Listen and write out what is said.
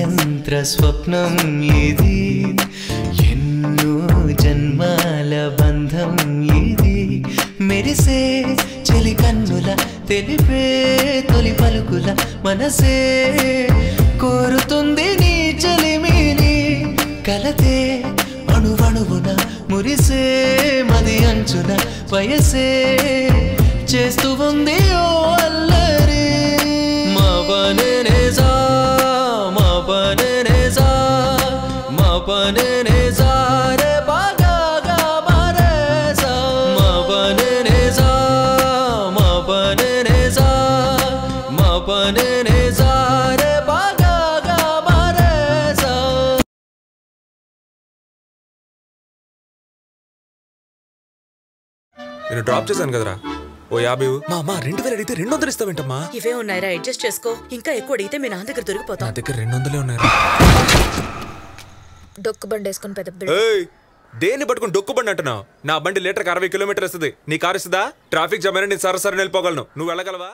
సాయంత్ర స్వప్నం ఇది ఎన్నో జన్మాల బంధం ఇది మెరిసే చెలి కన్నుల తెలిపే తొలి పలుకుల మనసే కోరుతుంది నీ చెలిమిని కలతే అణువణువున మురిసే మది అంచున వయసే చేస్తూ ఉంది ఓ అల్లరి మా పనేనేసా మా పనేనేసా మా పనేనేసా రే బాగా మరేసా మా పనేనేసా మా పనేనేసా మా పనేనేసా రే బాగా మరేసా నేను డ్రాప్ చేశాను కదరా ఓ 50 మా అమ్మ 2000 అడిగితే 200 ఇస్తావేంటమ్మా ఇవే ఉన్నాయిరా అడ్జస్ట్ చేసుకో ఇంకా ఎక్కువ అడిగితే మీ నాన్న దగ్గర దొరికిపోతాం నా దగ్గర 200 ఉన్నాయిరా డొక్కు బండి వేసుకుని పెద్ద ఏయ్ దేన్ని పట్టుకుని డొక్కు బండి అంటున్నావు నా బండి లీటర్కి 60 కిలోమీటర్ వస్తుంది నీ కారు ఇస్తుందా ట్రాఫిక్ జామ్ అయినా నేను సరసరి వెళ్ళిపోగలను నువ్వు వెళ్ళగలవా